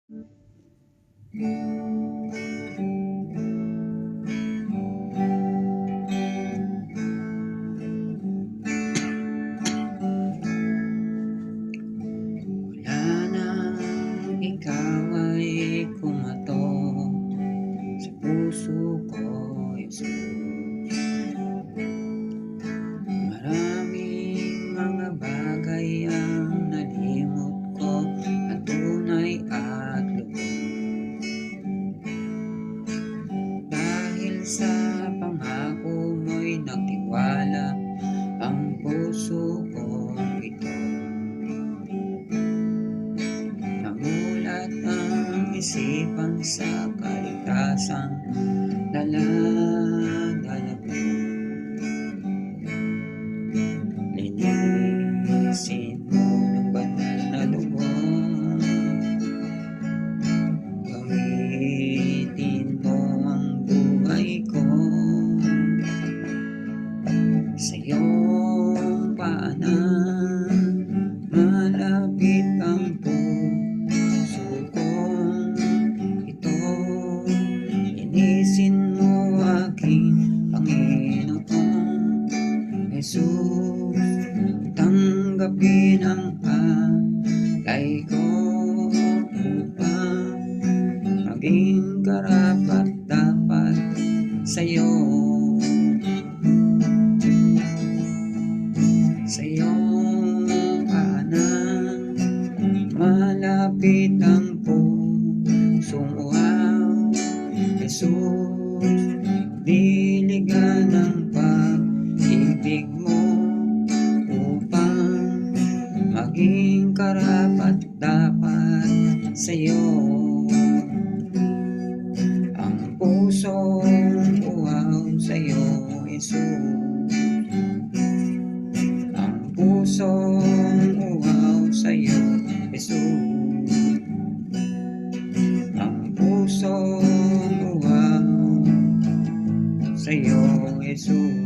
Mula nang ikaw ay kumatok sa puso ko, Jesus. Maraming mga bagay ang nalimot ko, ang tunay at lubos. Dahil sa pangako mo'y nagtiwala ang puso ko ito. Namulat ang isipan sa kaligtasang dala-dala ko. Linisin mo ng banal na lubong, gamitin mo ang buhay ko. Sa iyong paanan malapit ang puso kong ito. Linisin mo aking Panginoon Jesus. Tanggapin ang alay ko upang maging karapat-dapat sa'yo. Sa iyong paanan malapit ang pusong uhaw, Jesus. Diligan ng pag-ibig mo upang maging karapat-dapat sa'yo. Ang pusong uhaw sa'yo, Jesus. Ang pusong uhaw sa'yo, Jesus. Ang pusong uhaw sa'yo, Jesus.